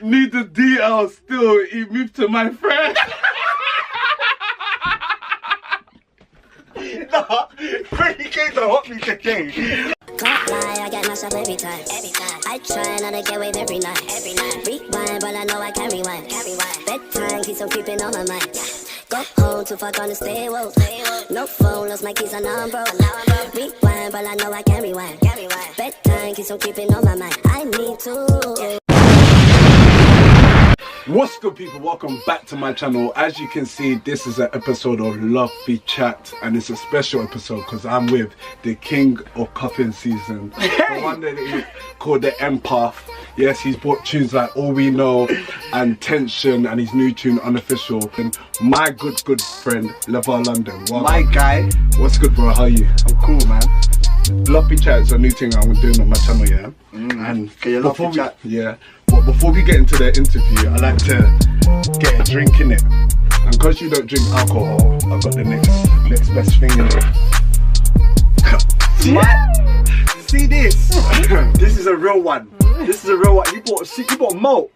Need the DL still. He moved to my friend. No, Freddy came to help me today. Can't lie, I get mashed up every time. I try not to get away every night. Rewind, but I know I can rewind. Bedtime keeps on creeping on my mind. Go home to fuck on the stay woke. No phone, lost my keys and now I'm broke. Rewind, but I know I can rewind. Bedtime keeps on creeping on my mind. I need to. What's good, people? Welcome back to my channel. As you can see, this is an episode of Lovely Chat, and it's a special episode because I'm with the king of cuffing season, the one that he called the Empath. Yes, he's brought tunes like All We Know and Tension and his new tune Unofficial. And my good friend Levelle London. Welcome. My guy. What's good, bro? How are you? I'm cool, man. Lovely Chat is a new thing I'm doing on my channel, yeah. And okay, before we, but before we get into the interview, I like to get a drink in it. And because you don't drink alcohol, I've got the next best thing in it. See this? This is a real one. This is a real one. You bought malt.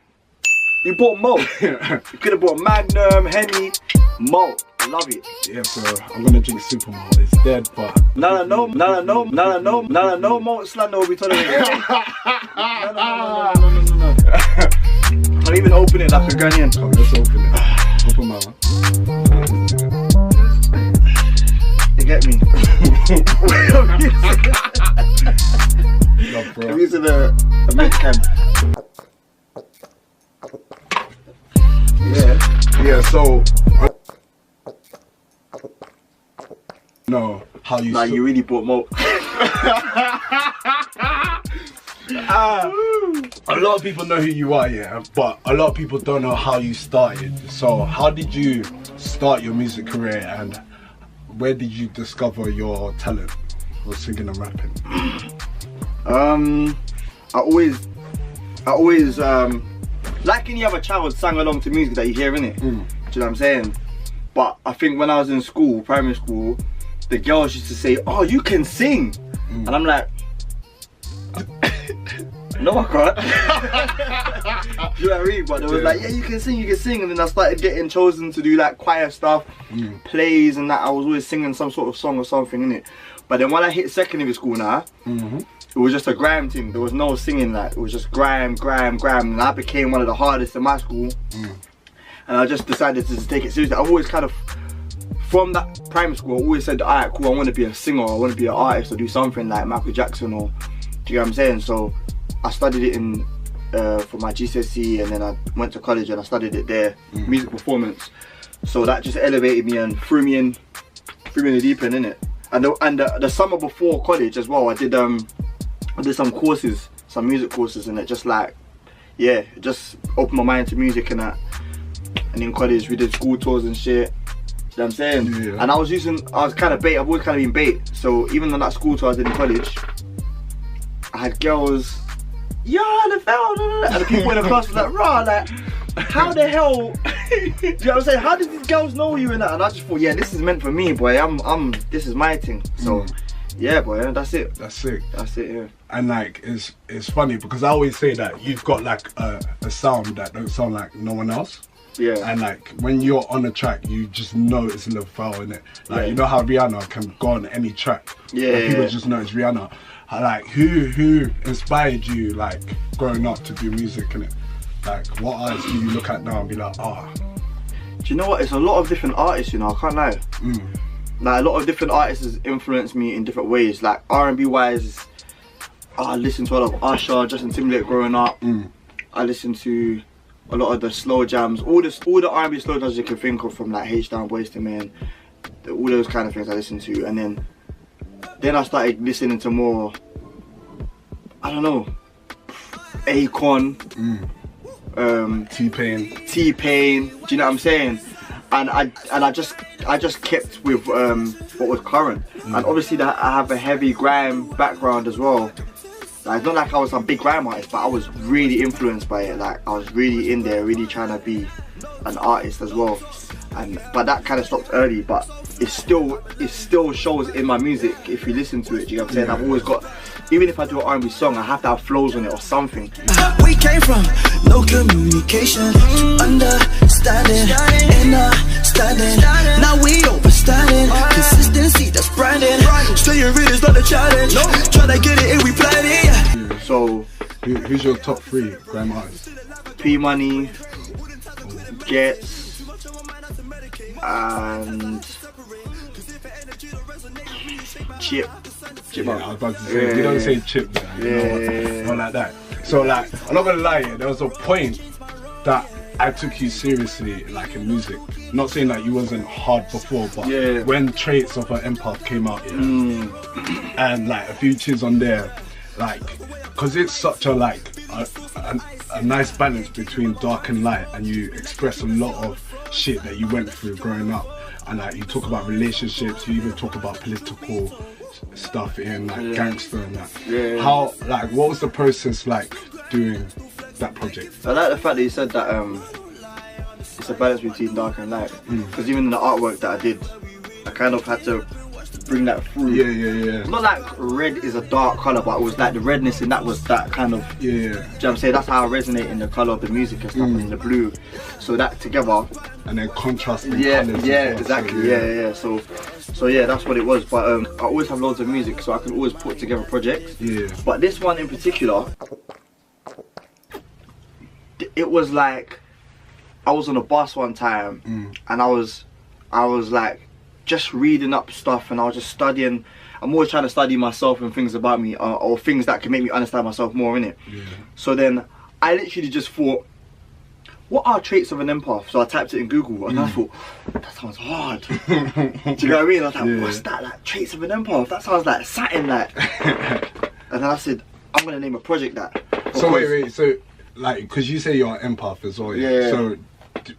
You bought malt. You could have bought Magnum, Henny, malt. Love it. Yeah, so I'm gonna drink super malt. It's dead, but no malt slander will be tolerated. No. Can't even open it like a Ghanaian. come, let's open it. Open my one. You get me? Love, bro. I'm using a Mexican. Yeah, so no, how you? Nah, you really bought malt. A lot of people know who you are, yeah, but a lot of people don't know how you started. So how did you start your music career, and where did you discover your talent for singing and rapping? I always like any other child sang along to music that you hear, innit? Do you know what I'm saying? But I think when I was in school, primary school, the girls used to say, "Oh, you can sing," and I'm like, "No, I can't." Do you know what I mean? But they was like, "Yeah, you can sing," and then I started getting chosen to do like choir stuff, plays and that. I was always singing some sort of song or something, innit? But then when I hit secondary school now, it was just a grime thing. There was no singing, like it was just grime, and I became one of the hardest in my school. And I just decided to take it seriously. I've always kind of, from that primary school, I always said, alright, cool, I want to be a singer, I want to be an artist, or do something like Michael Jackson, or, do you know what I'm saying? So I studied it in for my GCSE, and then I went to college and I studied it there, music performance. So that just elevated me and threw me in the deep end, innit? And the summer before college as well, I did some courses, some music courses, and it just like, yeah, it just opened my mind to music and that. And in college we did school tours and shit. You know what I'm saying? Yeah. And I was kind of bait, I've always kind of been bait. So even on that school tour I did in college, I had girls, yeah, Levelle, and the people in the class was like, rah, like, how the hell, do you know what I'm saying? How did these girls know you and that? And I just thought, yeah, this is meant for me, boy. This is my thing. So, yeah, boy, that's it. That's sick. That's it, yeah. And like, it's funny because I always say that you've got like a sound that don't sound like no one else. Yeah. And like when you're on a track, you just know it's Levelle in it. Like you know how Rihanna can go on any track. Yeah. And people just know it's Rihanna. Like who inspired you like growing up to do music in it? Like what artists do you look at now and be like, ah? Do you know what? It's a lot of different artists, you know. I can't lie. Like a lot of different artists has influenced me in different ways. Like R&B wise, I listened to a lot of Usher, Justin Timberlake growing up. I listened to a lot of the slow jams, all the R&B slow jams you can think of, from like H-Down, Boyz II Men, all those kind of things I listened to. And then I started listening to more, I don't know, Akon, T-Pain. Do you know what I'm saying? And I just kept with what was current. And obviously I have a heavy grime background as well. Like, it's not like I was some big grime artist, but I was really influenced by it. Like I was really in there, really trying to be an artist as well. But that kind of stopped early. But it still shows in my music if you listen to it. Do you know what I'm saying? I've always got even if I do an R&B song, I have to have flows on it or something. We came from no communication, understanding, understanding. Now we overstanding, consistency that's branding. Staying real is not a challenge. Try to get it and we plan it. So, who's your top 3 grime artists? P Money, Gets, and Chip. Yeah, I was about to say, you don't say Chip there, not like that. So like, I'm not gonna lie, there was a point that I took you seriously, like in music. Not saying that you wasn't hard before, but when Traits of an Empath came out, and like a few tunes on there, like, cause it's such a like a nice balance between dark and light, and you express a lot of shit that you went through growing up, and like you talk about relationships, you even talk about political stuff in like gangster and that. How, like, what was the process like doing that project? I like the fact that you said that it's a balance between dark and light, because even in the artwork that I did, I kind of had to bring that through. Yeah. Not like red is a dark colour, but it was like the redness in that was that kind of, do you know what I'm saying? That's how I resonate in the colour of the music and stuff, in the blue. So that together, and then contrasting colours. Exactly. So yeah, that's what it was. But I always have loads of music, so I can always put together projects. But this one in particular, it was like I was on a bus one time, and I was like just reading up stuff, and I was just studying. I'm always trying to study myself and things about me, or things that can make me understand myself more, innit? So then I literally just thought, what are traits of an empath? So I typed it in Google, and I thought, that sounds hard. Do you know what I mean? I was like, what's that? Like, traits of an empath? That sounds like satin, like. And then I said, I'm gonna name a project that. So wait, so like, because you say you're an empath as well, so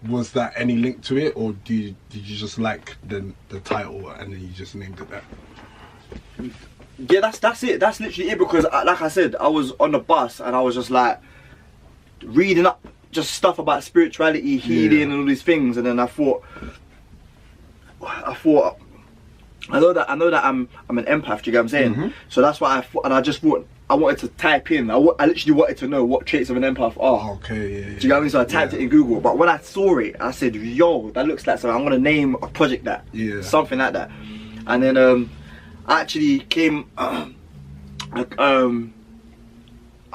was that any link to it, or did you just like the title and then you just named it that? Yeah, that's it. That's literally it, because like I said, I was on the bus and I was just like reading up just stuff about spirituality, healing, and all these things, and then I thought I know that I'm an empath. Do you get what I'm saying? So that's why I thought, and I just thought I wanted to type in. I literally wanted to know what traits of an empath are. Okay, Do you get what I mean? So I typed it in Google. But when I saw it, I said, "Yo, that looks like something. I'm gonna name a project that, something like that." And then I actually came. I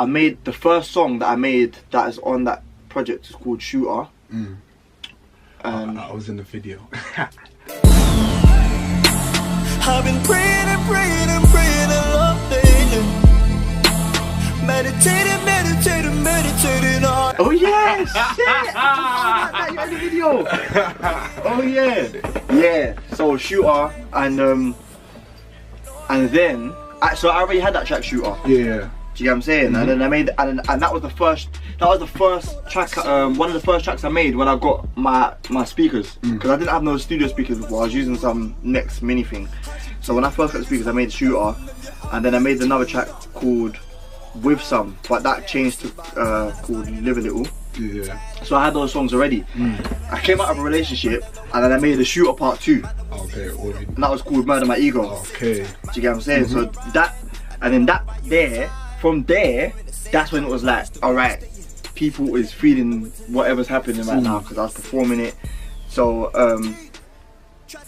made the first song that I made that is on that project is called Shooter. I was in the video. I've been praying a lot lately. Meditating on. Oh yeah, shit! I forgot that you had the video. Oh yeah. So Shooter, and then so I already had that track Shooter. Do you get what I'm saying? And then I made, and that was the first. That was the first track. One of the first tracks I made when I got my speakers, because I didn't have no studio speakers before. I was using some Next Mini thing. So when I first got the speakers, I made Shooter, and then I made another track called With Some, but that changed to called Live a Little. So I had those songs already. I came out of a relationship, and then I made a Shooter Part 2. And that was called Murder My Ego. Do you get what I'm saying? So that, and then from there, that's when it was like, alright, people is feeling whatever's happening right now, because I was performing it. So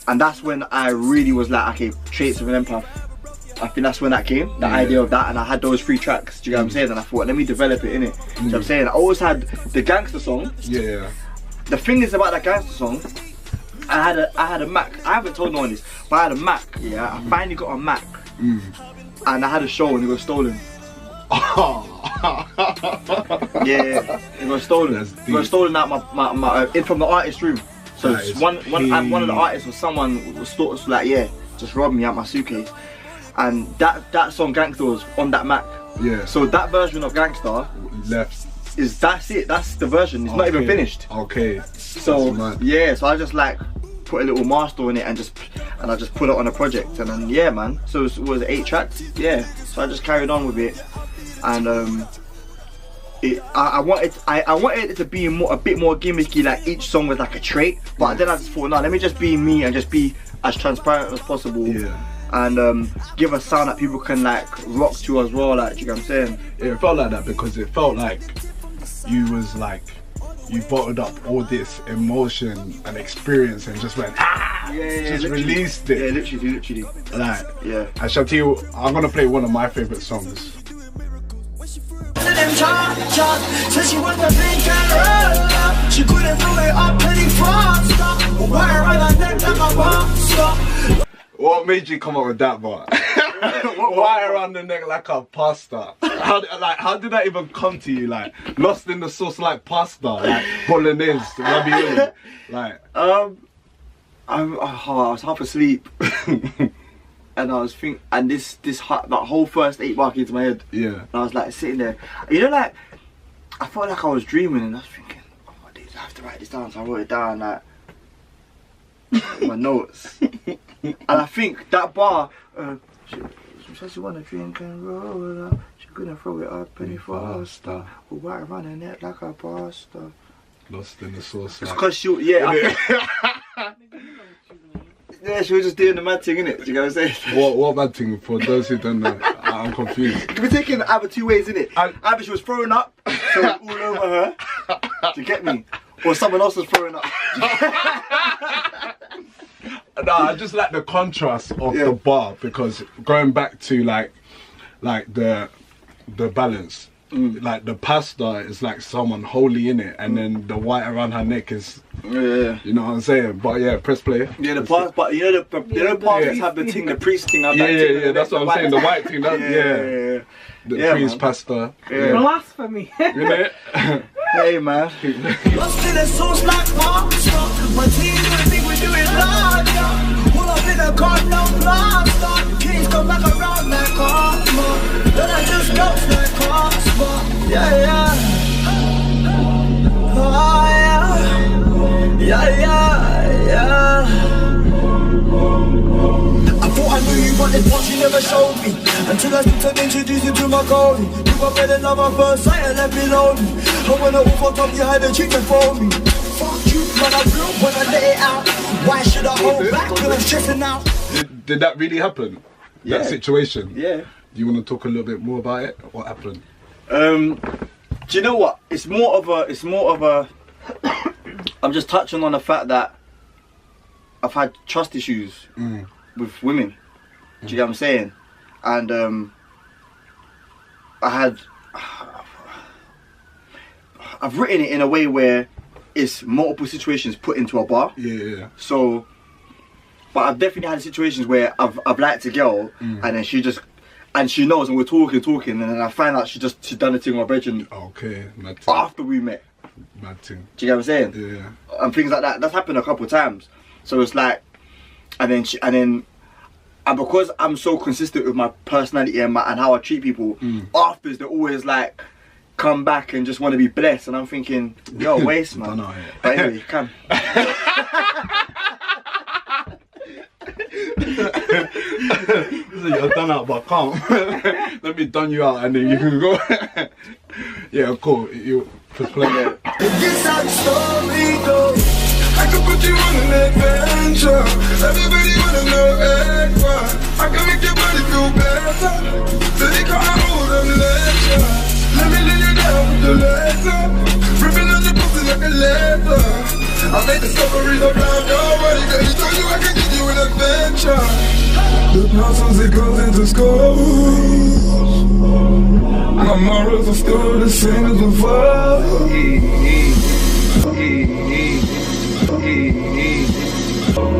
and that's when I really was like, okay, traits of an empath. I think that's when that came, the idea of that, and I had those 3 tracks, do you get what I'm saying? And I thought, let me develop it, innit? Do you know what I'm saying? I always had the gangster song. The thing is about that gangster song, I had a Mac. I haven't told no one this, but I had a Mac, I finally got a Mac. And I had a show and it was stolen. It was stolen. It was stolen out in from the artist room. So one of the artists was someone was like, just robbed me out my suitcase. And that song Gangster was on that Mac. So that version of Gangster that's it. That's the version. It's not even finished. So so I just like put a little master in it and I just put it on a project, and then man. So it was 8 tracks. So I just carried on with it, and I wanted it to be a bit more gimmicky, like each song was like a trait. But then I just thought, no, let me just be me and just be as transparent as possible. and give a sound that people can like rock to as well, like, you know what I'm saying? It felt like that because it felt like you was like, you bottled up all this emotion and experience and just went, just released it. Yeah, literally. Like, yeah. I shall tell you, I'm gonna play one of my favorite songs. Said she was a big girl. She couldn't do it up pretty fast. Wire around her neck like a monster. What made you come up with that bar? Why around the neck like a pasta? How did that even come to you? Like, lost in the sauce like pasta, like bolognese, ravioli, like. I was half asleep, and I was thinking, and that whole first 8 bar came into my head. Yeah. And I was like sitting there, you know, like I felt like I was dreaming, and I was thinking, oh, I have to write this down. So I wrote it down like in my notes, and I think that bar. She said she wanna drink and roll up. She couldn't throw it up any faster. We'll white around her neck like a pasta. Lost in the sauce. It's cause she, yeah. Yeah, she was just doing the mad thing, innit? Do you know what I'm saying? What mad thing, for those who don't know? I'm confused. We're taking either 2 ways, innit? Either she was throwing up, so it was all over her. Do you get me? Or someone else was throwing up. No, I just like the contrast of the bar, because going back to like the balance, like the pasta is like someone holy in it, and then the white around her neck is, you know what I'm saying? But yeah, press play. Yeah, the past, but you know the pastors have the thing, the priest thing. Yeah, that's what I'm saying. The white thing, that, the priest pasta. Blasphemy. You know? Hey man. Lost in the sauce like pasta. My team don't think we're doing larger. Pull up in a car, no blaster. Kings come back around like karma. Then I just ghost like Cosmo. Yeah. Oh yeah. I thought I knew you, but this part you never showed me. Until I started to introduce you to my Cody. You were better than my first sight and left me lonely. And when I all fucked up, you had a chicken for me. Fuck you, man, I blew when I let it out. Why should I hold back when I'm stressing out? Did that really happen? That situation? Yeah. Do you want to talk a little bit more about it? What happened? Do you know what? It's more of a I'm just touching on the fact that I've had trust issues with women. Do you get what I'm saying? And I've written it in a way where it's multiple situations put into a bar. Yeah. So, but I've definitely had situations where I've liked a girl, and then she knows, and we're talking, and then I find out she done a thing on my bedroom. Okay, mad thing. After we met. Mad thing. Do you get what I'm saying? Yeah. And things like that. That's happened a couple of times. So it's like, and because I'm so consistent with my personality and how I treat people, afterwards they're always like, come back and just want to be blessed, and I'm thinking, yo, waste man. But anyway, you can. You're done out, but I can't. Let me done you out, and then you can go. Yeah, cool. You play it. This how the story goes. I can put you on an adventure. Everybody wanna know Empath. I can make your body feel better. So they can't hold on the lecture. Let me lay you down with the leather. Ripping on your pussy like a leather. I make discoveries around your body. Girl, you told you I can give you an adventure. The muscles, it goes into schools. My morals are still the same as before.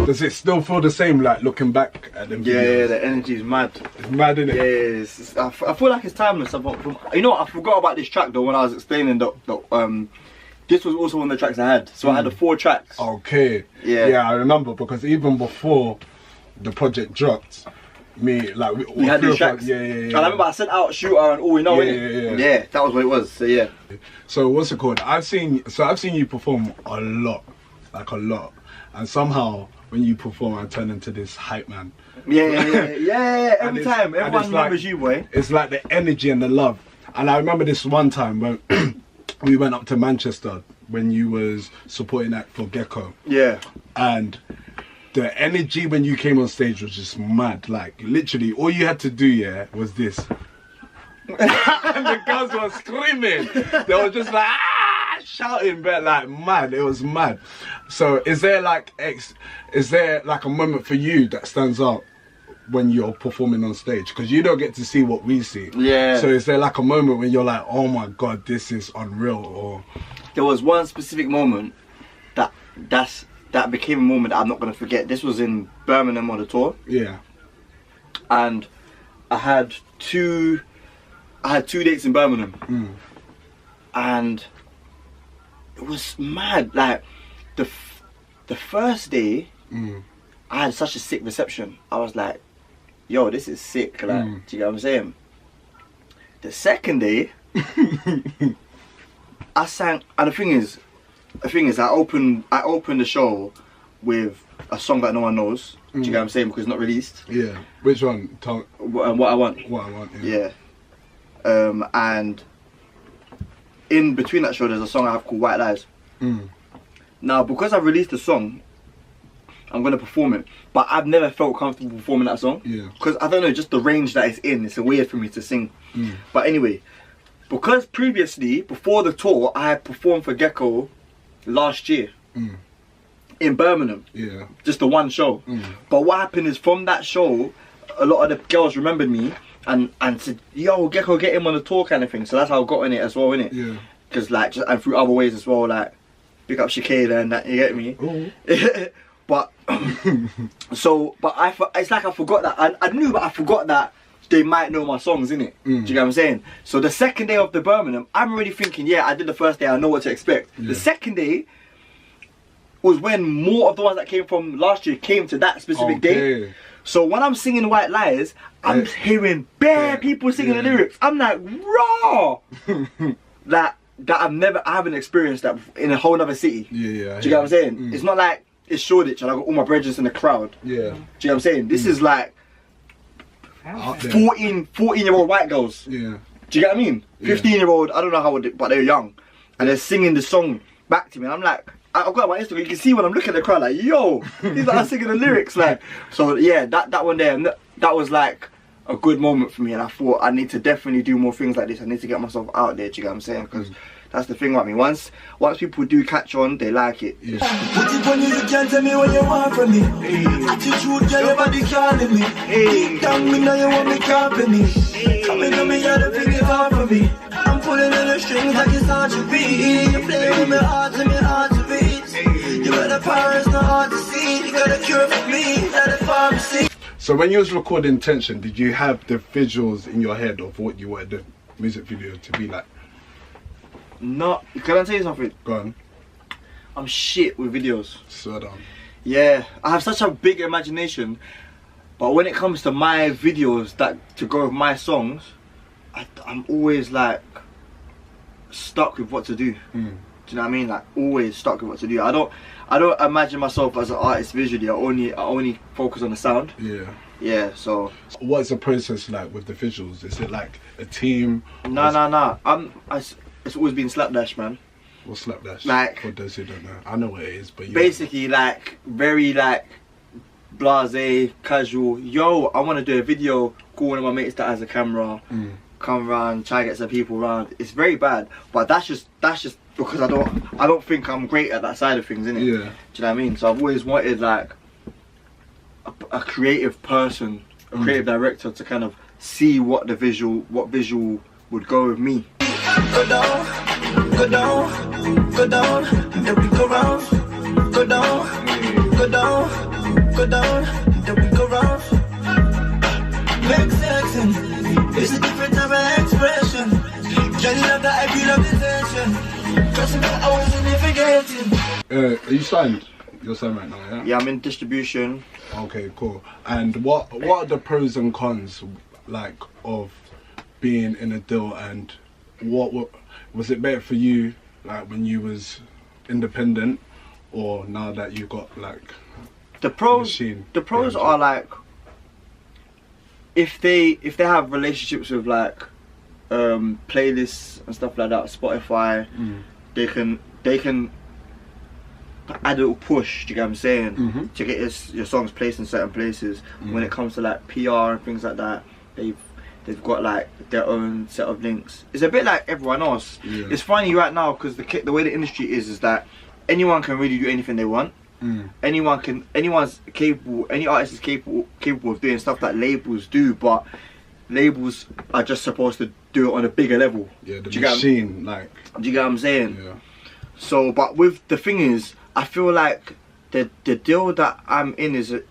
Does it still feel the same, like looking back at them? Yeah, the energy is mad. It's mad, isn't it? Yeah, I feel like it's timeless. You know what, I forgot about this track though when I was explaining this was also one of the tracks I had. So I had the 4 tracks. Okay. Yeah, I remember, because even before the project dropped, we had these tracks. Yeah. And I remember I sent out Shooter and All We Know, yeah, that was what it was. So yeah. So what's it called? I've seen you perform a lot, and somehow when you perform, I turn into this hype man. Yeah. Every time, everyone remembers you, boy. It's like the energy and the love. And I remember this one time when we went up to Manchester when you was supporting that for Gecko. Yeah. And the energy when you came on stage was just mad. Like literally, all you had to do, yeah, was this. And the girls were screaming. They were just like shouting, but like mad. It was mad. So is there like a moment for you that stands out when you're performing on stage? Because you don't get to see what we see. Yeah. So is there like a moment when you're like, oh my god, this is unreal? Or there was one specific moment that became a moment that I'm not gonna forget. This was in Birmingham on the tour. Yeah. And I had two dates in Birmingham. And it was mad. Like the first day, I had such a sick reception. I was like, yo, this is sick. Like, do you get what I'm saying? The second day, I sang, and the thing is, I opened the show with a song that no one knows. Do you get what I'm saying? Because it's not released. Yeah. Which one? What I Want. What I Want. Yeah. And in between that show, there's a song I have called White Lies. Now, because I've released the song, I'm gonna perform it, but I've never felt comfortable performing that song. Yeah. Because I don't know, just the range that it's in, it's weird for me to sing. But anyway, because previously, before the tour, I had performed for Gecko last year in Birmingham. Yeah. Just the one show. But what happened is, from that show, a lot of the girls remembered me and said, yo, Gecko, get him on the tour kind of thing. So that's how I got in it as well, innit? Yeah. Because like, and through other ways as well, like, pick up Shakira and that, you get me? But it's like I forgot that. I knew, but I forgot that they might know my songs, innit? Do you get what I'm saying? So the second day of the Birmingham, I'm already thinking, yeah, I did the first day, I know what to expect. Yeah. The second day was when more of the ones that came from last year came to that specific day. So when I'm singing White Lies, I'm hearing bare people singing the lyrics. I'm like, raw! That I haven't experienced that in a whole other city. Yeah. Do you get what I'm saying? It's not like it's Shoreditch and I got all my brethren in the crowd. Yeah. Do you get what I'm saying? This is like 14-year-old white girls. Yeah. Do you get what I mean? 15-year-old, I don't know how old, but they're young. And they're singing the song back to me. And I'm like, I've got my Instagram, you can see when I'm looking at the crowd, like, yo, these are singing the lyrics. Like, so yeah, that one there, that was like a good moment for me. And I thought I need to definitely do more things like this. I need to get myself out there, do you get what I'm saying? Because that's the thing about me. Once people do catch on, they like it. Yeah. Put it on you, you can't tell me what you want from me. Attitude, girl, your body calling me. Deep down, me know you want me company. Coming on me, you're the thing you want from me. I'm pulling on the strings like it's hard to beat. You play with my heart and my heart to beat. You got the power, it's not hard to see. You got a cure for me, not a pharmacy. So when you was recording Tension, did you have the visuals in your head of what you wanted the music video to be like? No, can I tell you something? Go on. I'm shit with videos. So down. Yeah, I have such a big imagination, but when it comes to my videos that to go with my songs, I'm always like stuck with what to do. Do you know what I mean? Like always stuck with what to do. I don't imagine myself as an artist visually. I only focus on the sound. Yeah. Yeah. So. What's the process like with the visuals? Is it like a team? No. It's always been slapdash, man. What's slapdash? Like, for those who don't know, I know what it is, but basically like very like blasé, casual. Yo, I want to do a video. Call one of my mates that has a camera. Come around, try to get some people around. It's very bad, but that's just because I don't think I'm great at that side of things, innit? Yeah. Do you know what I mean? So I've always wanted like a creative person, a creative director to kind of see what visual would go with me. Go down, go down, go down, then we go round. Go down, go down, go down, then we go round. Make sense, it's a different type of expression. Johnny love that I love the tension. Trust me, I wasn't even forgetting. Are you signed? You're signed right now, yeah? Yeah, I'm in distribution. Okay, cool. And what are the pros and cons like of being in a deal, and what was it better for you like when you was independent, or now that you got like the pros? Machine the pros are like if they have relationships with like playlists and stuff like that, Spotify, they can add a little push, do you get what I'm saying? To get your songs placed in certain places. When it comes to like PR and things like that, they've got like their own set of links. It's a bit like everyone else. It's funny right now because the way the industry is that anyone can really do anything they want. Anyone's capable, any artist is capable of doing stuff that labels do, but labels are just supposed to do it on a bigger level. Yeah, the machine, like. Do you get what I'm saying? Yeah. So, but with the thing is, I feel like the deal that I'm in is a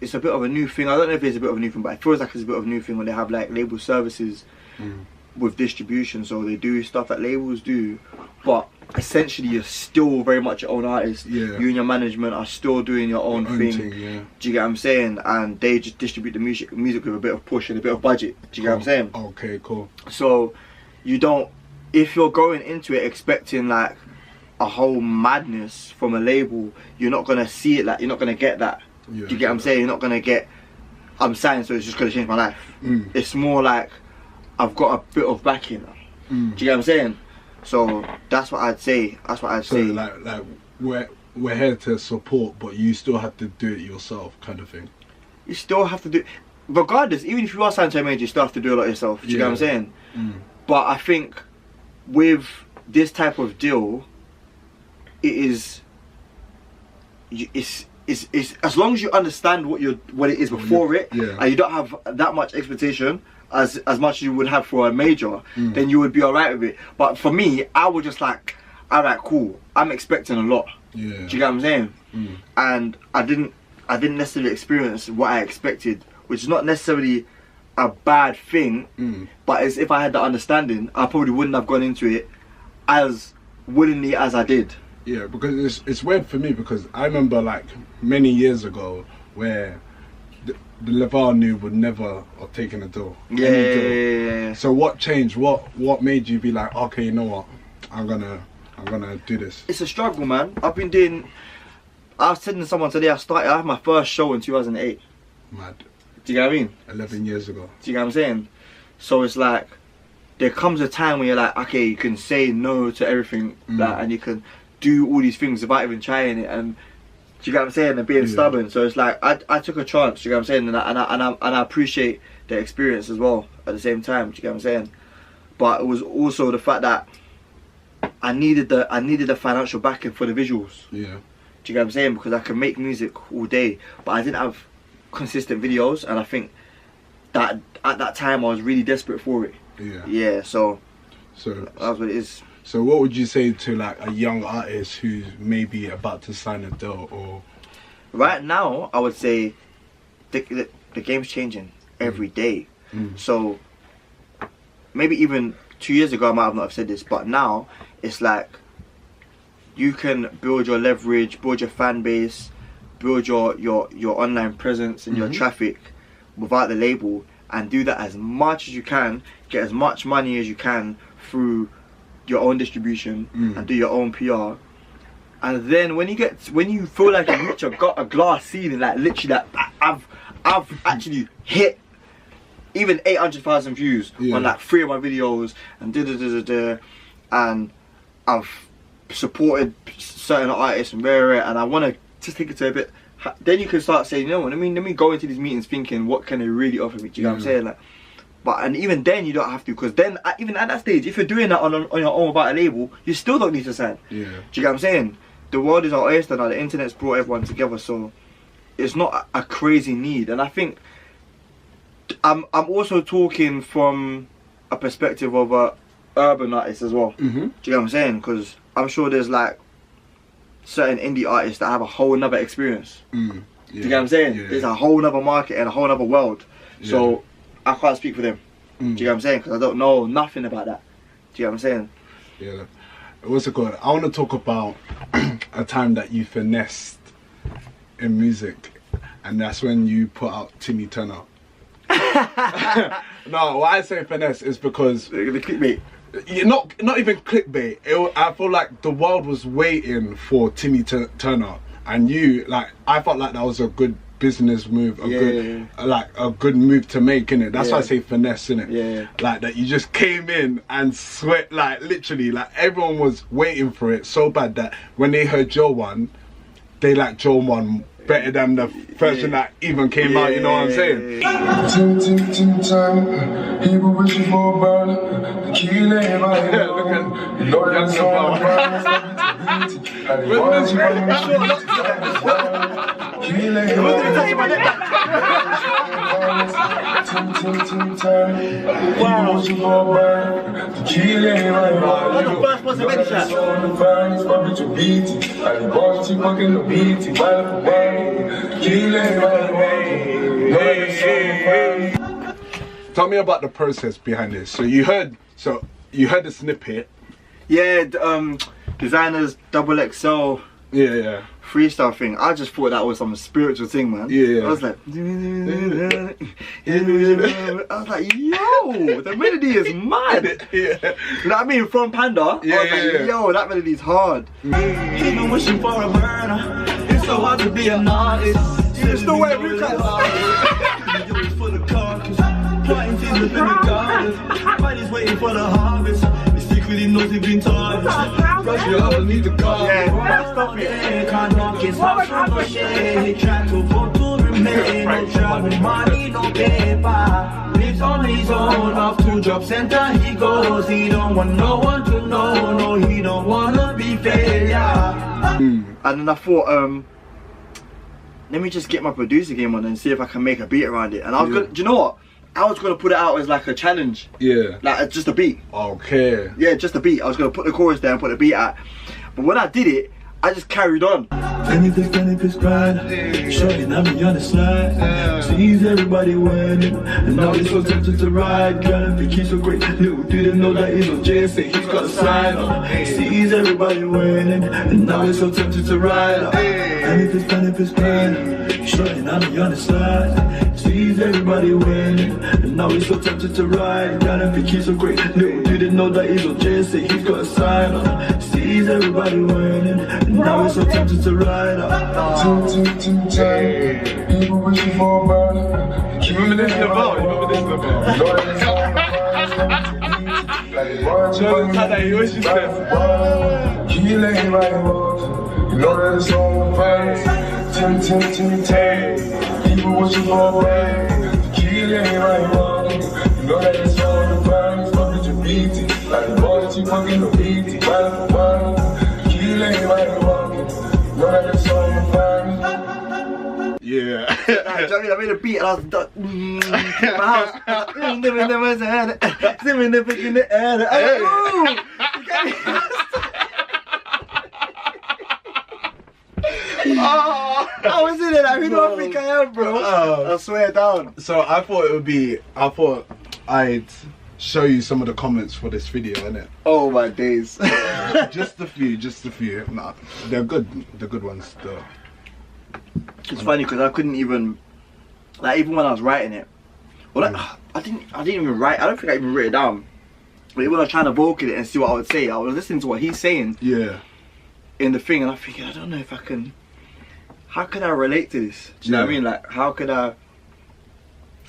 bit of a new thing. I don't know if it's a bit of a new thing, but it feels like it's a bit of a new thing when they have like label services with distribution. So they do stuff that labels do, but essentially you're still very much your own artist. You and your management are still doing your own thing. Do you get what I'm saying? And they just distribute the music with a bit of push and a bit of budget. Do you get what I'm saying? Okay, cool. So you don't, if you're going into it expecting like a whole madness from a label, you're not gonna see it, like you're not gonna get that. Do you get what I'm saying? You're not gonna get, I'm saying so it's just gonna change my life. It's more like I've got a bit of backing. Do you get what I'm saying? So that's what I'd say. So like we're here to support, but you still have to do it yourself, kind of thing. You still have to do, regardless. Even if you are signed to a major, you still have to do a lot yourself. Do you get what I'm saying? But I think with this type of deal, it's as long as you understand what it is before it, and you don't have that much expectation as much as you would have for a major, then you would be alright with it. But for me, I was just like, alright, cool, I'm expecting a lot. Do you get what I'm saying? And I didn't necessarily experience what I expected, which is not necessarily a bad thing, but as if I had the understanding, I probably wouldn't have gone into it as willingly as I did. Yeah, because it's weird for me, because I remember like many years ago where the Levelle knew would never have taken a deal. Yeah. So what changed? What made you be like, okay, you know what, I'm gonna do this? It's a struggle, man. I was telling someone today, I had my first show in 2008. Mad. Do you get what I mean? 11 years ago. Do you get what I'm saying? So it's like, there comes a time when you're like, okay, you can say no to everything, like, and you can do all these things without even trying it, and do you get what I'm saying, and being stubborn. So it's like I took a chance, do you get what I'm saying, and I appreciate the experience as well at the same time, do you get what I'm saying. But it was also the fact that I needed the financial backing for the visuals. Do you get what I'm saying? Because I can make music all day, but I didn't have consistent videos, and I think that at that time I was really desperate for it. So that's what it is. So what would you say to like a young artist who's maybe about to sign a deal? Or right now, I would say the game's changing every day. So maybe even 2 years ago I might have not have said this, but now it's like you can build your leverage, build your fan base, build your online presence and your traffic without the label, and do that as much as you can, get as much money as you can through your own distribution and do your own PR. And then when you feel like you reach a glass ceiling, like literally, like I've actually hit even 800,000 views on like 3 of my videos, and and I've supported certain artists and and I want to just take it to a bit. Then you can start saying, you know what, let me go into these meetings thinking, what can they really offer me? Do you know what I'm saying? Like, and even then you don't have to, because then even at that stage, if you're doing that on your own without a label, you still don't need to sign. Do you get what I'm saying? The world is our oyster now. The internet's brought everyone together, so it's not a crazy need. And I think I'm also talking from a perspective of a urban artist as well. Do you get what I'm saying? Because I'm sure there's like certain indie artists that have a whole nother experience. Do you get what I'm saying? There's a whole nother market and a whole nother world. So I can't speak for them. Do you get what I'm saying? Because I don't know nothing about that. Do you get what I'm saying? Yeah. What's it called? I want to talk about a time that you finessed in music, and that's when you put out Timmy Turner. No, why I say finesse is because the clickbait. Not even clickbait. I feel like the world was waiting for Timmy Turner, and I felt like that was a good business move, a good move to make, innit? That's why I say finesse, innit? Like that you just came in and sweat, like literally, like everyone was waiting for it so bad that when they heard your one, They Like Joe one better than the version that even came out, you know what I'm saying? Tim Turner, he was wishing for a burner. The key lay by him. Look at Lord, young it's all Levelle. Tim Turner, he was wishing for a burner. The key lay by him. That's the first person to make the shot. Tell me about the process behind this. So you heard the snippet. Yeah, Designer's XXL Yeah. freestyle thing. I just thought that was some spiritual thing, man. Yeah. I was like, yo, the melody is mad. Yeah. You know what I mean? From Panda, I was like, yo, that melody is hard. Even wishing for a burner. It's so hard to be an artist. It's the way we cut. For the carcass, planting seeds in the garden. Buddy's waiting for the harvest. He secretly knows he's been tarnished. Cause you all need the car. Yeah, stop it. Can't knock it, stop from the shade. Try to vote to remain. No travel money, no paper. Lives on his own, off to job center he goes. He don't want no one to know. No, he don't wanna be failure. And then I thought, let me just get my producer game on and see if I can make a beat around it. And I was gonna, do you know what? I was gonna put it out as like a challenge. Yeah. Like just a beat. Okay. Yeah, just a beat. I was gonna put the chorus there and put the beat out. But when I did it, I just carried on. Anything's pride. Shorty, now me on the slide. Sees everybody winning. And now he's so tempted to ride. Girl, if he keeps so great. Little didn't know that he's on J. Say he's got a sign on. Sees everybody winning. And now he's so tempted to ride. Anything's pride. Shorty, now me on the slide. Sees everybody winning. And now he's so tempted to ride. Girl, if he keeps so great. Little didn't know that he's on J. Say he's got a sign on. Sees everybody winning. And now he's so tempted to ride up. Tim Turner, he was wishing for a burner. Remember this Levelle? Show them how that he always used to. Key lay by him. You know that it's on the furnace. Tim Turner, he was wishing for a burner. Key lay by him. You know that it's on the furnace. Fucking your beaty. Like the boys, you fucking the beaty. Key lay by him. Yeah. I made a beat and I was done. My house. I was in it like, who do I think I am, bro? I swear down. So I thought I'd show you some of the comments for this video, innit? Oh my days. just a few. Nah, they're good ones though. It's funny because I couldn't even, like, even when I was writing it, well, like, I didn't even write. I don't think I even wrote it down. But when I was trying to vocal it and see what I would say, I was listening to what he's saying. Yeah. In the thing, and I'm thinking, I don't know if I can. How could I relate to this? Do you know what I mean? Like, how could I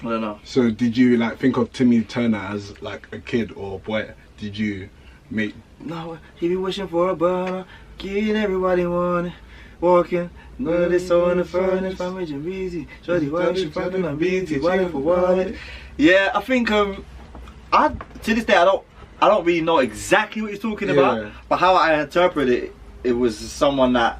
don't know. So did you like think of Timmy Turner as like a kid or boy? Did you make? No, he be wishing for a burner, getting everybody wanted, walking. No, this so in the furnace, my mission busy. Shorty, why she fucking on BT? Why for what? Yeah, I think I to this day I don't really know exactly what he's talking about, but how I interpret it, it was someone that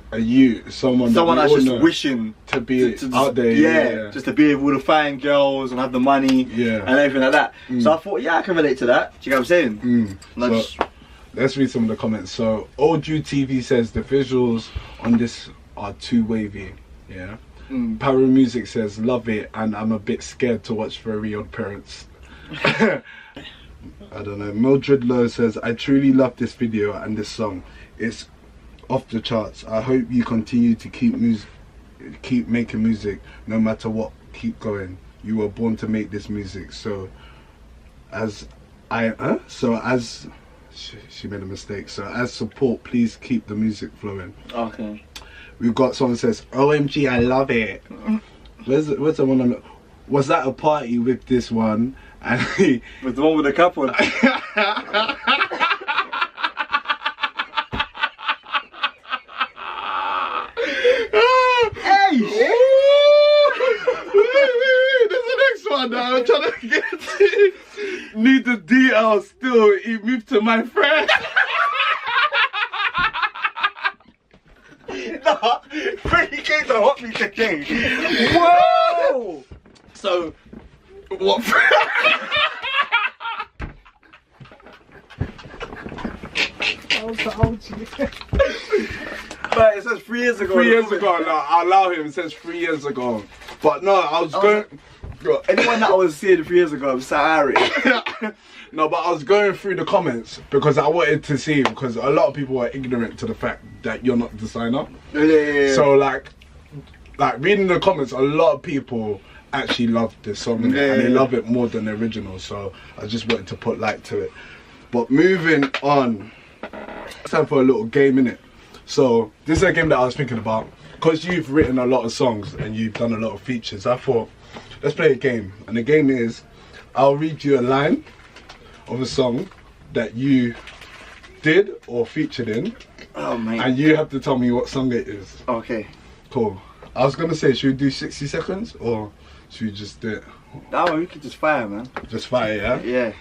someone that's just wishing to be out there, just to be able to find girls and have the money, and everything like that. So I thought, I can relate to that. Do you get what I'm saying? So, let's read some of the comments. So Old Jew TV says the visuals on this are too wavy. Para Music says love it, and I'm a bit scared to watch Very Odd Parents. I don't know. Mildred Lowe says I truly love this video and this song. It's off the charts. I hope you continue to keep making music no matter what. Keep going. You were born to make this music. So as she made a mistake. So as support, please keep the music flowing. Okay. We've got someone says OMG, I love it. Where's the one on? Was that a party with this one? And with the one with the couple. now I'm trying to get to. Need the DL still. He moved to my friend. Nah, Freddy came to hot me today. Whoa! So, what? But it says 3 years ago. 3 years ago. No, I allow him. It says 3 years ago. But no, I was going. Anyone that I was seeing 3 years ago, I'm sorry. No, but I was going through the comments because I wanted to see, because a lot of people were ignorant to the fact that you're not the designer. Yeah. So like reading the comments, a lot of people actually love this song and they love it more than the original. So I just wanted to put light to it. But moving on, it's time for a little game, innit? So this is a game that I was thinking about, because you've written a lot of songs and you've done a lot of features. I thought, let's play a game, and the game is, I'll read you a line of a song that you did or featured in. Oh man. And you have to tell me what song it is. Okay. Cool. I was gonna say, should we do 60 seconds or should we just do it? That one we could just fire, man. Just fire, yeah? Yeah.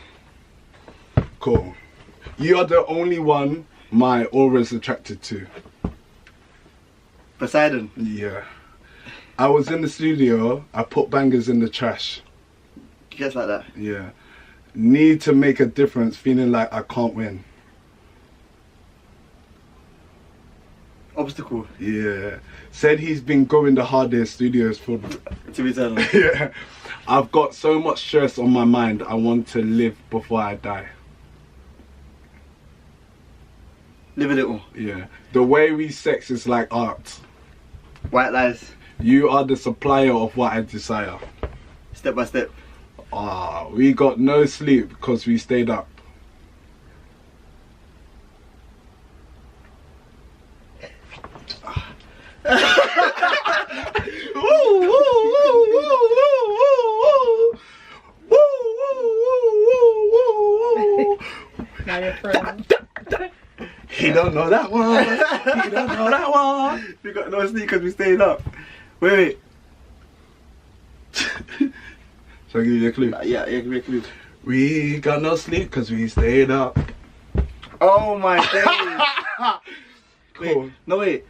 Cool. You are the only one my aura's attracted to. Poseidon. Yeah. I was in the studio, I put bangers in the trash. Gets like that. Yeah. Need to make a difference, feeling like I can't win. Obstacle. Yeah. Said he's been going the hardest, studios full. Timmy Turner. Yeah. I've got so much stress on my mind, I want to live before I die. Live a little. Yeah. The way we sex is like art. White lies. You are the supplier of what I desire. Step by step. Ah, we got no sleep because we stayed up. Now your friend. He don't know that one. He don't know that one. We got no sleep because we stayed up. Wait. Shall I give you a clue? Yeah, give me a clue. We got no sleep because we stayed up. Oh my days. Cool. Wait, no wait.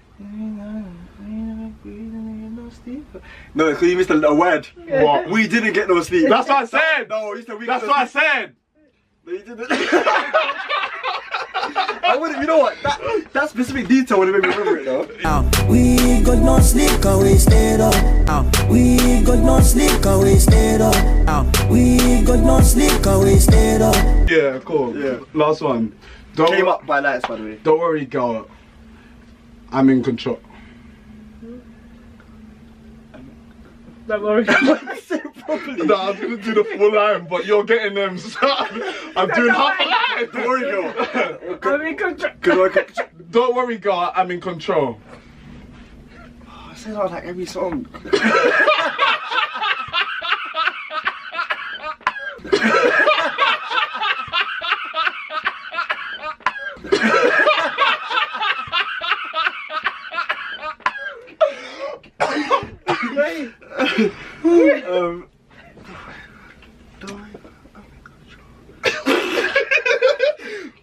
No, because you missed a word. What? We didn't get no sleep. That's what I said. No, you said we That's got what no I sleep. said. No, you didn't. I wouldn't, you know what? That specific detail would have made me remember it though. We got no sleep, cause we stayed up. We got no sleep, cause we stayed up. We got no sleep, cause we stayed up. Yeah, cool. Yeah. Last one. Came up by lights, by the way. Don't worry, girl. I'm in control. Don't worry. No, I was gonna do the full line, but you're getting them. So I'm doing half a line. Don't worry, girl. I'm in control. Don't worry, girl. I'm in control. I say that on like every song.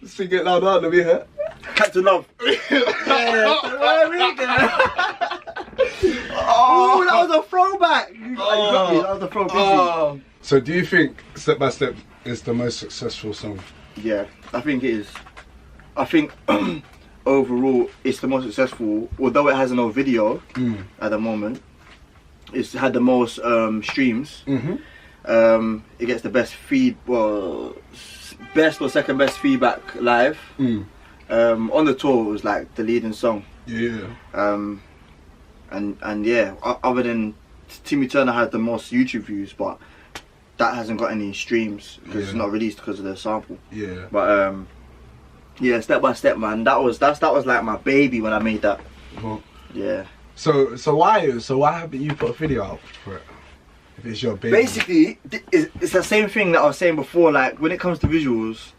Sing it loud, let me hear. Captain Love. Oh, that was a throwback. You got me. That was a throwback. So do you think Step by Step is the most successful song? Yeah, I think it is. I think overall it's the most successful, although it has no video at the moment. It's had the most streams. It gets the best best or second best feedback live. On the tour it was like the leading song. Yeah. And yeah, other than Timmy Turner had the most YouTube views, but that hasn't got any streams because it's not released because of the sample. Yeah. But yeah, Step by Step, man, that was like my baby when I made that. Well, Yeah. So why haven't you put a video out for it? If it's your baby. Basically, it's the same thing that I was saying before. Like when it comes to visuals,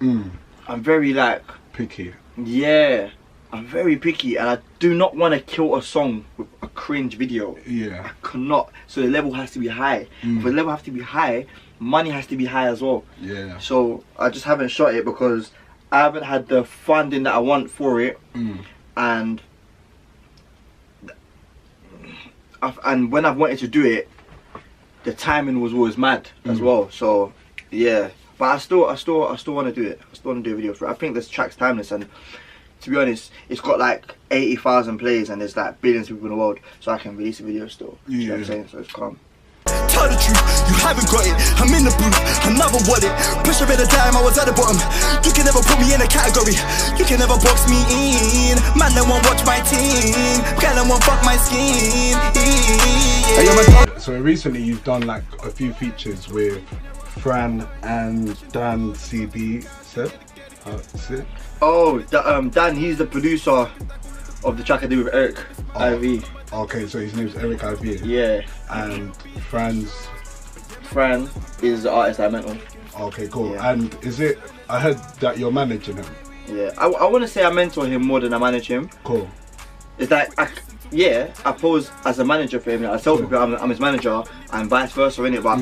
I'm very like picky. yeah. I'm very picky, and I do not want to kill a song with a cringe video. Yeah. I cannot. So the level has to be high. For the level has to be high, money has to be high as well. Yeah. So I just haven't shot it because I haven't had the funding that I want for it, and when I've wanted to do it, the timing was always mad as well. So yeah, but I still want to do it. I still want to do a video for it. I think this track's timeless, and to be honest, it's got like 80,000 plays, and there's like billions of people in the world, so I can release a video still. You know what I'm saying? So it's calm. Tell the truth, you haven't got it. I'm in the booth, another wallet. Pressure at the time, I was at the bottom. You can never put me in a category. You can never box me in. Man, they won't watch my team. Girl, they won't fuck my skin. So recently you've done like a few features with Fran and Dan CB. Oh, Dan, he's the producer of the track I do with Eric IV. Okay, so his name's Eric IV. Yeah. And Fran is the artist I mentor. Okay, cool. Yeah. And is it, I heard that you're managing him. Yeah, I want to say I mentor him more than I manage him. Cool. It's like, I pose as a manager for him. I tell people I'm his manager and vice versa, innit? But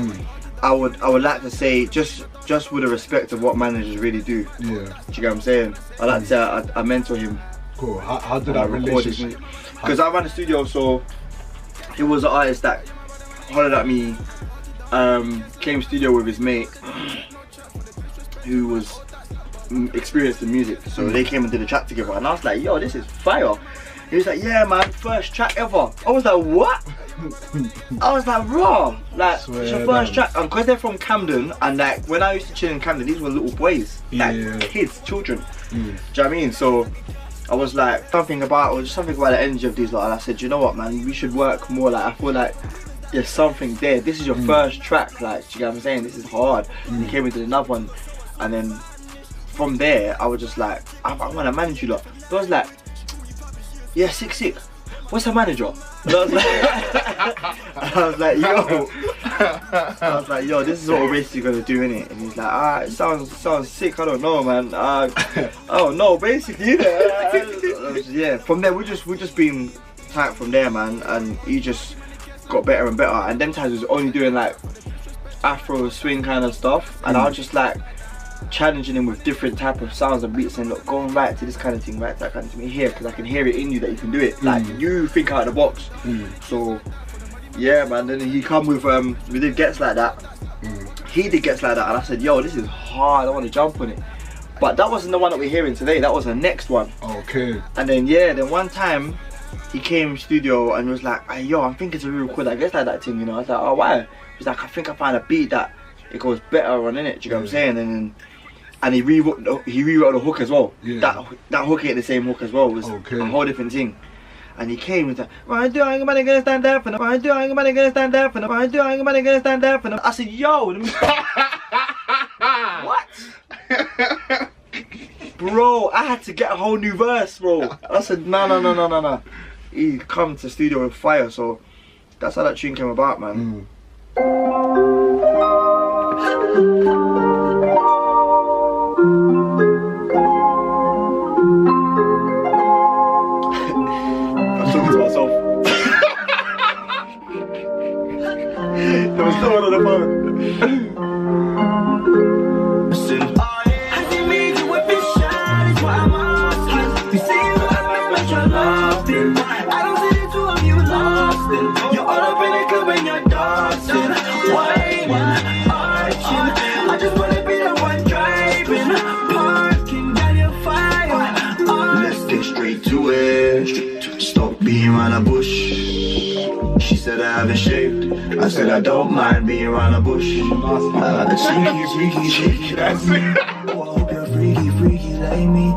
I would like to say, just with the respect of what managers really do. Yeah. Do you get what I'm saying? I like to say I mentor him. Cool. How did that relationship? Because I ran a studio, so he was an artist that hollered at me, came studio with his mate who was experienced in music. So they came and did a track together, and I was like, yo, this is fire. He was like, yeah man, first track ever. I was like, what? I was like, raw, like it's your first track. And because they're from Camden, and like when I used to chill in Camden, these were little boys, like kids, children. Do you know what I mean? So I was like, something about the energy of these lot, and I said, you know what man, we should work more. Like I feel like there's something there. This is your first track, like, do you get what I'm saying? This is hard. And he came into another one, and then from there I was just like, I want to manage you lot. So I was like, yeah, sick. What's a manager? And I was like, yo, this is what we're basically gonna do, innit? And he's like, it sounds sick. I don't know, man. Oh no, basically, yeah. From there, we just been tight from there, man. And he just got better and better. And them times he was only doing like Afro swing kind of stuff, and I was just like challenging him with different type of sounds and beats, and look, go and write to this kind of thing, write that kind of thing here, because I can hear it in you that you can do it. Like you think out of the box. So yeah, man. Then he come with we did Gets Like That. He did Gets Like That, and I said, yo, this is hard. I want to jump on it. But that wasn't the one that we're hearing today. That was the next one. Okay. And then then one time he came studio and was like, hey, yo, I'm thinking to re-record that Gets Like That thing, you know. I was like, oh, why? He's like, I think I found a beat that it goes better on, innit? Do you know what I'm saying? And he rewrote the hook as well. Yeah. That hook ain't the same hook as well. It was a whole different thing. And he came and said, why do I ain't gonna stand up for them? Why do I ain't gonna stand up for them? Why do I ain't gonna stand up for them? I said, yo, let me what? Bro, I had to get a whole new verse, bro. I said, no. He come to studio with fire, so that's how that tune came about, man. I'm talking to myself. There was someone on the phone. Stop being around a bush. She said I haven't shaved. I said I don't mind being around a bush. Freaky, shaky, like me. Oh, I hope you're freaky like me.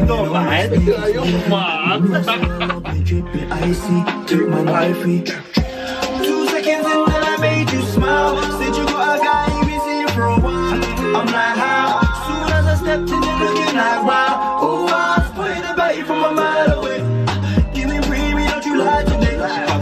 Don't mind. You're mad. Dripping icy, took my wifey. 2 seconds and then I made you smile. Said you got a guy, you been seeing for a while. I'm like, how? Soon as I stepped in, you're looking like, wow. Oh, I was putting the bait from a mile away. Give me premium, don't you lie today.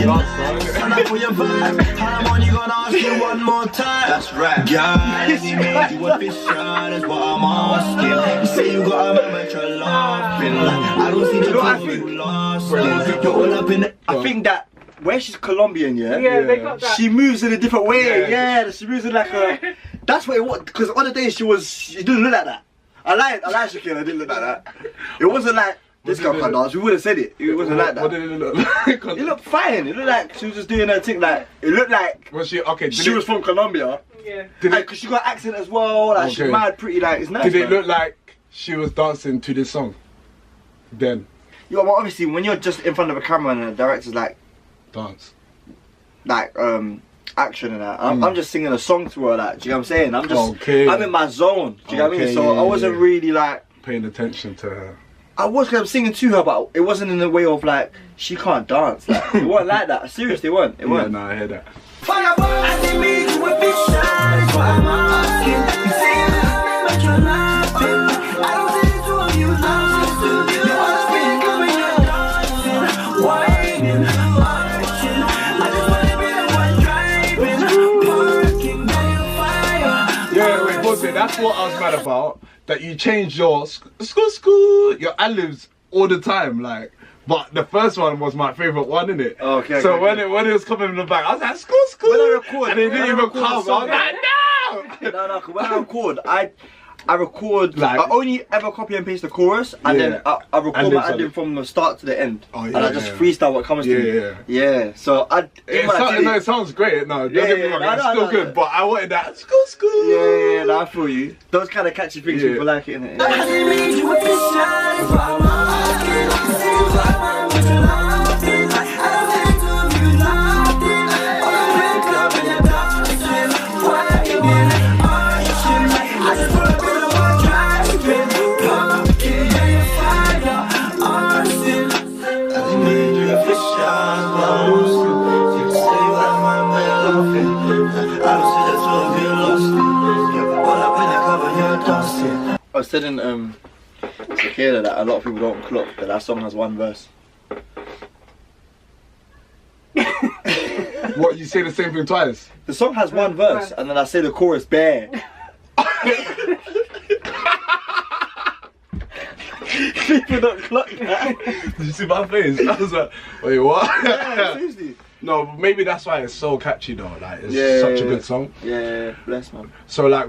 Stand up for your vibe. I'm only gonna ask you one more time. That's right. God, he made you a fish shot, that's what I'm asking. You say you got a man, but you're laughing. I don't see the thing you lost. You're all up in the... I think that where she's Colombian, Yeah, they got that. she moves in a different way. Yeah, she moves in like a. That's what it was. Because on the day she didn't look like that. I lied Shakira, I didn't look like that. It wasn't like this girl can't dance. We would have said it. It wasn't like that. What did it look like? It looked fine. It looked like she was just doing her thing. Like it looked like Was she okay? she was from Colombia. Yeah. Because she got an accent as well. Like she's mad pretty. Like it's nice. Did it man. look like she was dancing to this song? Then Yeah, well, obviously when you're just in front of a camera and the director's like action and that, I'm just singing a song to her. Like, do you know what I'm saying? I'm just I'm in my zone. Do you know what I mean? So I wasn't really like paying attention to her. I was kind of singing to her, but it wasn't in the way of like she can't dance. Like, it wasn't like that. Seriously, it wasn't. It wasn't. Yeah, no, I hear that. I see me you a big shot, that's what I'm asking. You say you love me, but you're laughing. I don't see the two of you dancing. You wanna speak up when you're dancing, whining, arching. I just wanna be the one driving, parking, getting fire. Yeah, wait, pause it. That's what I was mad about. That you change your your ad-libs all the time, like. But the first one was my favourite one, innit? Okay. So when it was coming in the back, I was like, school. When I record, and it didn't even come. I was like, no. No, when I record, I record. Like, I only ever copy and paste the chorus, and then I record my ad from the start to the end, and I just freestyle what comes to me. Yeah. So it sounds great. No, don't get me wrong, it's still good. But I wanted that school. Yeah, I feel you. Those kind of catchy things people like it, innit? I see me you a big shot, that's what I'm asking. You say you love me, but you're laughing. I don't see the two of you laughing. All the red club and you're dancing, whining, arching. I just wanna be the one driving, pumpkin, getting fire, arson. I just made you a fish shot, you say you love my man, laughing. I don't see the two of you lost. You're all up in the cover, you're dancing. I was telling Shakira that a lot of people don't clock that song has one verse. What, you say the same thing twice? The song has one verse, and then I say the chorus bare. People don't clock that. Did you see my face? I was like, wait, what? Yeah, seriously. No, but maybe that's why it's so catchy though. Like, it's such a good song. Yeah, bless man. So like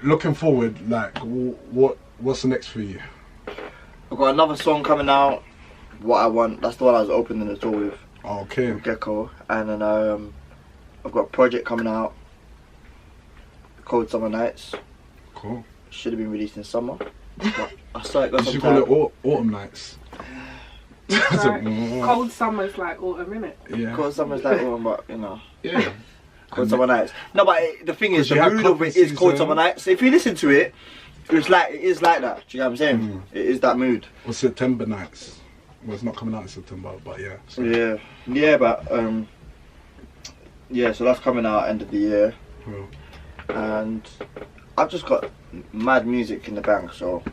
looking forward, like what's the next for you? I've got another song coming out. What I Want. That's the one I was opening the door with. Okay. Gecko, and then I've got a project coming out. Cold Summer Nights. Cool. Should have been released in summer. But I saw it got You some should time. call it autumn nights. Like, cold summer's like autumn, innit? Yeah. Cold Summer's like autumn, but you know. Yeah. Cold Summer Nights. No, but the thing is, you the have mood of coffee it is Cold season. Summer Nights. So if you listen to it, it is like that. Do you know what I'm saying? It is that mood. Or September nights. Well, it's not coming out in September, but yeah. So. Yeah, but yeah. So that's coming out end of the year, Cool. and I've just got mad music in the bank, so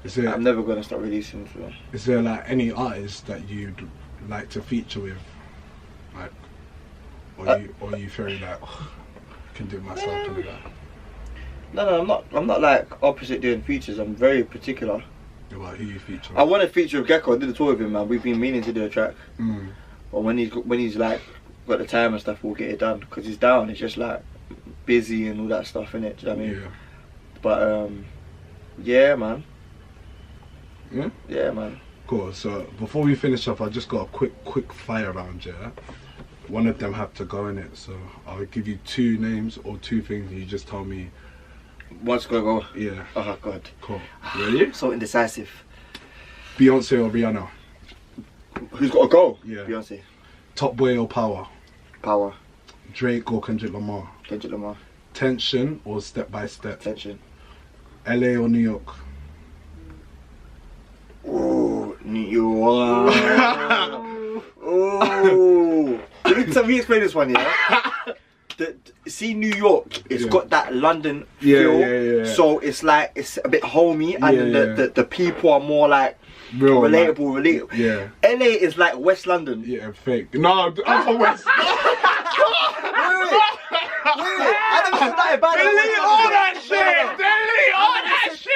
I'm never gonna start releasing. So. Is there like any artists that you'd like to feature with, like, or you feel like I can do it myself to do that? No, I'm not like opposite doing features. I'm very particular. About who you feature? I want to feature with Gecko. I did a tour with him, man. We've been meaning to do a track, but when he's like got the time and stuff, we'll get it done. Because he's down. It's just like busy and all that stuff, innit? Do you know what I mean? Yeah. But yeah, man. Yeah? Yeah, man. Cool. So before we finish off, I just got a quick fire round, yeah? One of them have to go in it, so I'll give you 2 names or 2 things and you just tell me. What's gonna go? Yeah. Oh god. Cool. Ready? So indecisive. Beyonce or Rihanna? Who's got to go? Yeah. Beyonce. Top Boy or Power? Power. Drake or Kendrick Lamar? Kendrick Lamar. Tension or Step by Step? Tension. LA or New York? Oh, New York. Oh. Let me explain this one, yeah? See, New York, it's got that London feel, yeah. so it's like, it's a bit homey, and the people are more like, Real, relatable. Yeah. LA is like West London. Yeah, fake. No, I'm from West. Wait. I never said that about Delete all that shit! Delete all that shit!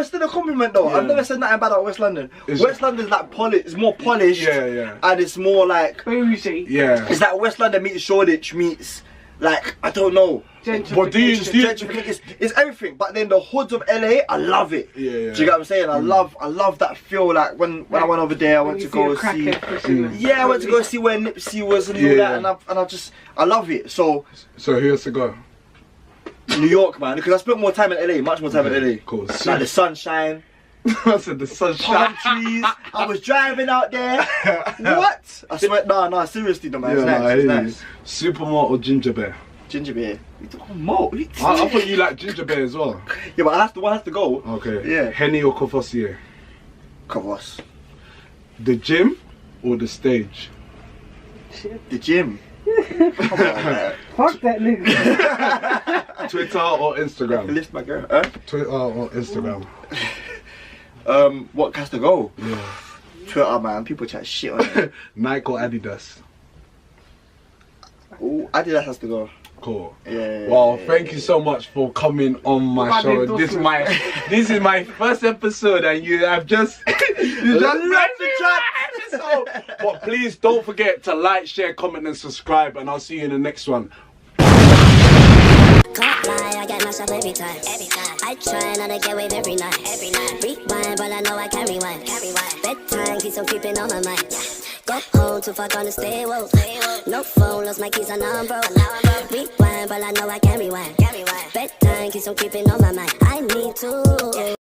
It's still a compliment though. I've never said nothing bad about West London. West London's like it's more polished. Yeah. And it's more like bougie. Yeah. It's like West London meets Shoreditch meets like I don't know. But do you it's everything. But then the hoods of LA, I love it. Yeah. Do you get what I'm saying? I love that feel. Like when I went over there, I went to go see. Yeah, I went to go see where Nipsey was and all that, and I love it. So who has to go? New York, man, because I spent more time in LA, much more time in LA. Cool. Like the sunshine. I said the sunshine. Palm trees. I was driving out there. What? I swear, nah, seriously, though, man. It's nice. Supermalt or ginger beer? Ginger beer. Malt. I thought you like ginger beer as well. Yeah, but one has to go. Okay. Yeah. Henny or Courvoisier? Courvoisier. The gym or the stage? The gym. Come on, man. Fuck that nigga. Twitter or Instagram? Lift my girl. Twitter or Instagram? What has to go? Yeah. Twitter, man. People chat shit on it. Nike or Adidas? Ooh, Adidas has to go. Cool. Yeah. Well, thank you so much for coming on my show. This is my first episode, and you have just episode. But please don't forget to like, share, comment, and subscribe, and I'll see you in the next one. Can't lie, I get mashed up every time. I try not to get wave every night. Rewind, but I know I can rewind. Bedtime keeps on creeping on my mind. Go home to fuck on the stay woke. No phone, lost my keys and now I'm broke. Rewind, but I know I can rewind. Bedtime keeps on creeping on my mind. I need to.